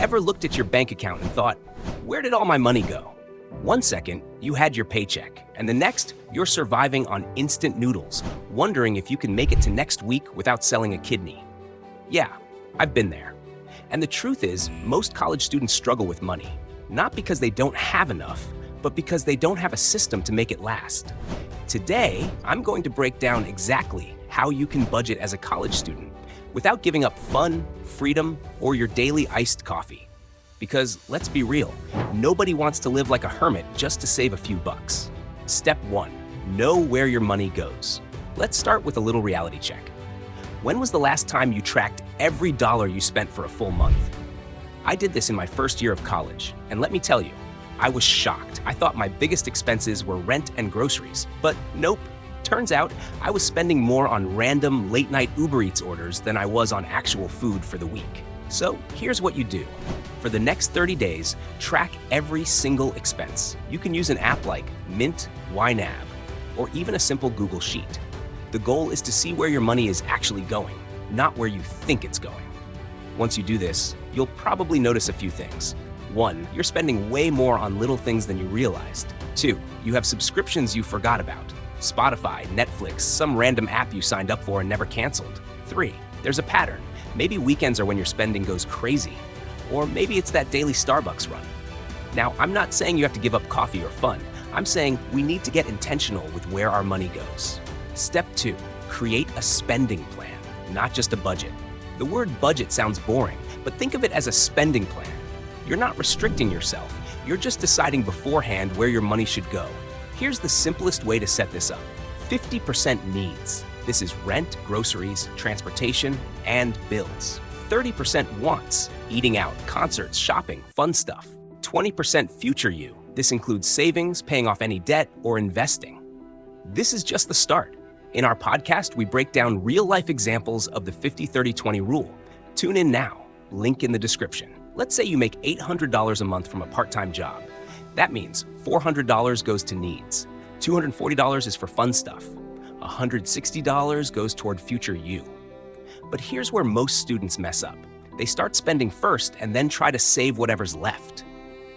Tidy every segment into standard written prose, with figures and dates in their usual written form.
Ever looked at your bank account and thought, where did all my money go? One second, you had your paycheck, and the next, you're surviving on instant noodles, wondering if you can make it to next week without selling a kidney. Yeah, I've been there. And the truth is, most college students struggle with money, not because they don't have enough, but because they don't have a system to make it last. Today, I'm going to break down exactly how you can budget as a college student without giving up fun, freedom, or your daily iced coffee. Because let's be real, nobody wants to live like a hermit just to save a few bucks. Step 1, know where your money goes. Let's start with a little reality check. When was the last time you tracked every dollar you spent for a full month? I did this in my first year of college, and let me tell you, I was shocked. I thought my biggest expenses were rent and groceries, but nope. Turns out I was spending more on random late-night Uber Eats orders than I was on actual food for the week. So here's what you do. For the next 30 days, track every single expense. You can use an app like Mint, YNAB, or even a simple Google Sheet. The goal is to see where your money is actually going, not where you think it's going. Once you do this, you'll probably notice a few things. 1, you're spending way more on little things than you realized. 2, you have subscriptions you forgot about. Spotify, Netflix, some random app you signed up for and never canceled. 3, there's a pattern. Maybe weekends are when your spending goes crazy. Or maybe it's that daily Starbucks run. Now, I'm not saying you have to give up coffee or fun. I'm saying we need to get intentional with where our money goes. Step 2, create a spending plan, not just a budget. The word budget sounds boring, but think of it as a spending plan. You're not restricting yourself. You're just deciding beforehand where your money should go. Here's the simplest way to set this up. 50% needs. This is rent, groceries, transportation, and bills. 30% wants. Eating out, concerts, shopping, fun stuff. 20% future you. This includes savings, paying off any debt, or investing. This is just the start. In our podcast, we break down real-life examples of the 50-30-20 rule. Tune in now. Link in the description. Let's say you make $800 a month from a part-time job. That means $400 goes to needs. $240 is for fun stuff. $160 goes toward future you. But here's where most students mess up. They start spending first and then try to save whatever's left.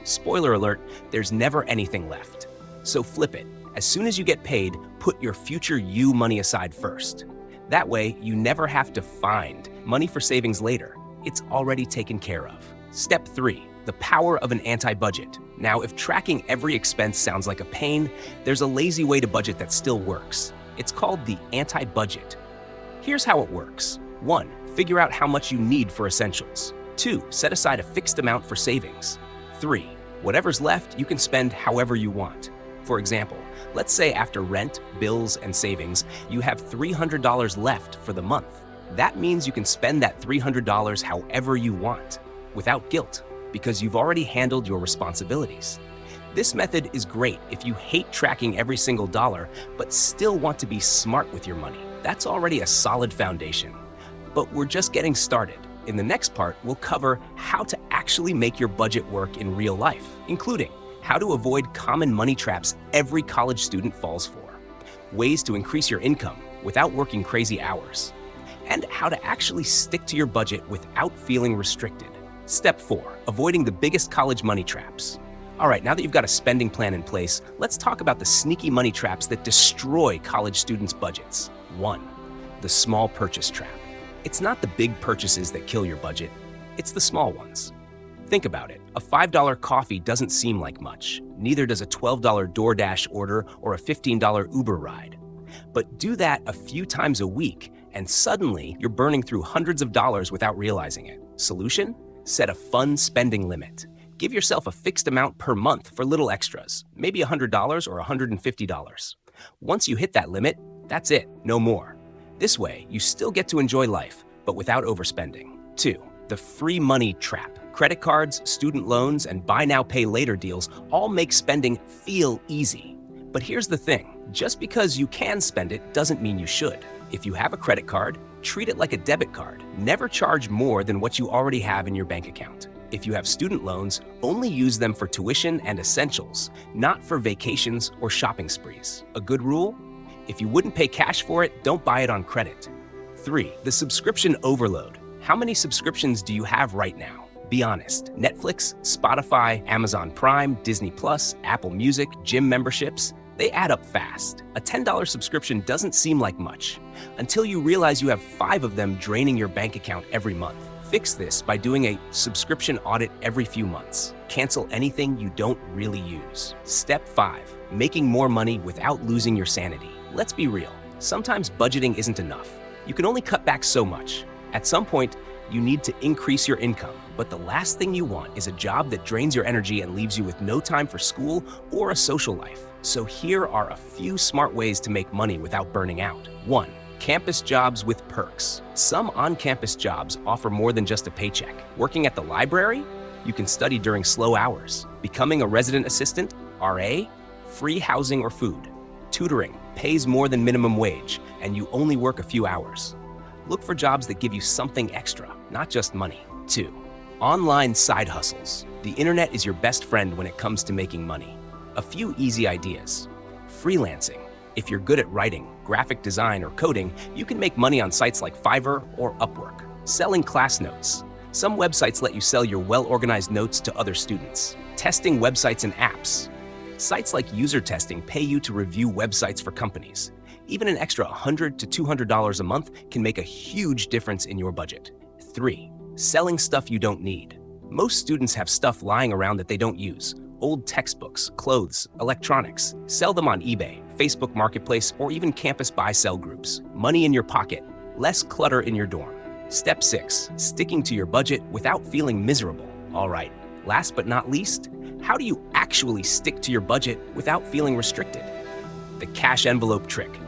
Spoiler alert, there's never anything left. So flip it. As soon as you get paid, put your future you money aside first. That way, you never have to find money for savings later. It's already taken care of. Step 3, the power of an anti-budget. Now, if tracking every expense sounds like a pain, there's a lazy way to budget that still works. It's called the anti-budget. Here's how it works. 1, figure out how much you need for essentials. 2, set aside a fixed amount for savings. 3, whatever's left, you can spend however you want. For example, let's say after rent, bills, and savings, you have $300 left for the month. That means you can spend that $300 however you want, without guilt, because you've already handled your responsibilities. This method is great if you hate tracking every single dollar, but still want to be smart with your money. That's already a solid foundation. But we're just getting started. In the next part, we'll cover how to actually make your budget work in real life, including how to avoid common money traps every college student falls for, ways to increase your income without working crazy hours, and how to actually stick to your budget without feeling restricted. Step 4, avoiding the biggest college money traps. All right, now that you've got a spending plan in place, let's talk about the sneaky money traps that destroy college students' budgets. 1, the small purchase trap. It's not the big purchases that kill your budget, it's the small ones. Think about it. A $5 coffee doesn't seem like much. Neither does a $12 DoorDash order or a $15 Uber ride. But do that a few times a week, and suddenly you're burning through hundreds of dollars without realizing it. Solution? Set a fun spending limit. Give yourself a fixed amount per month for little extras, maybe $100 or $150. Once you hit that limit, that's it, no more. This way, you still get to enjoy life, but without overspending. 2, the free money trap. Credit cards, student loans, and buy now, pay later deals all make spending feel easy. But here's the thing, just because you can spend it doesn't mean you should. If you have a credit card, treat it like a debit card. Never charge more than what you already have in your bank account. If you have student loans, only use them for tuition and essentials, not for vacations or shopping sprees. A good rule? If you wouldn't pay cash for it, don't buy it on credit. 3, the subscription overload. How many subscriptions do you have right now? Be honest. Netflix, Spotify, Amazon Prime, Disney Plus, Apple Music, gym memberships, they add up fast. A $10 subscription doesn't seem like much until you realize you have 5 of them draining your bank account every month. Fix this by doing a subscription audit every few months. Cancel anything you don't really use. Step 5. Making more money without losing your sanity. Let's be real. Sometimes budgeting isn't enough. You can only cut back so much. At some point, you need to increase your income. But the last thing you want is a job that drains your energy and leaves you with no time for school or a social life. So here are a few smart ways to make money without burning out. 1. Campus jobs with perks. Some on-campus jobs offer more than just a paycheck. Working at the library? You can study during slow hours. Becoming a resident assistant? RA? Free housing or food. Tutoring pays more than minimum wage, and you only work a few hours. Look for jobs that give you something extra, not just money. 2. Online side hustles. The internet is your best friend when it comes to making money. A few easy ideas. Freelancing. If you're good at writing, graphic design, or coding, you can make money on sites like Fiverr or Upwork. Selling class notes. Some websites let you sell your well-organized notes to other students. Testing websites and apps. Sites like User Testing pay you to review websites for companies. Even an extra $100 to $200 a month can make a huge difference in your budget. 3. Selling stuff you don't need. Most students have stuff lying around that they don't use. Old textbooks, clothes, electronics. Sell them on eBay, Facebook Marketplace, or even campus buy-sell groups. Money in your pocket, less clutter in your dorm. Step 6. Sticking to your budget without feeling miserable. All right, last but not least, how do you actually stick to your budget without feeling restricted? The cash envelope trick.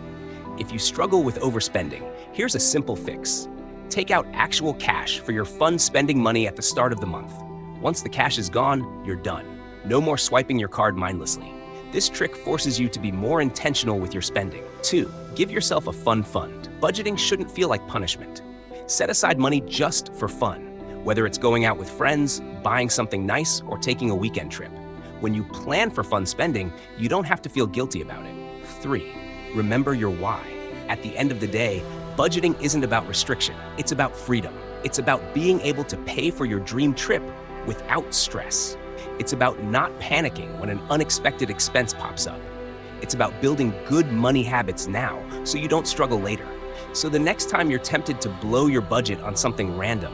If you struggle with overspending, here's a simple fix. Take out actual cash for your fun spending money at the start of the month. Once the cash is gone, you're done. No more swiping your card mindlessly. This trick forces you to be more intentional with your spending. 2. Give yourself a fun fund. Budgeting shouldn't feel like punishment. Set aside money just for fun, whether it's going out with friends, buying something nice, or taking a weekend trip. When you plan for fun spending, you don't have to feel guilty about it. 3. Remember your why. At the end of the day, budgeting isn't about restriction. It's about freedom. It's about being able to pay for your dream trip without stress. It's about not panicking when an unexpected expense pops up. It's about building good money habits now so you don't struggle later. So the next time you're tempted to blow your budget on something random,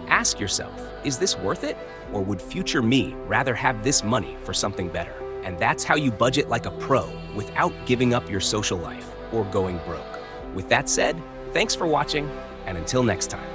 ask yourself, is this worth it? Or would future me rather have this money for something better? And that's how you budget like a pro without giving up your social life or going broke. With that said, thanks for watching, and until next time.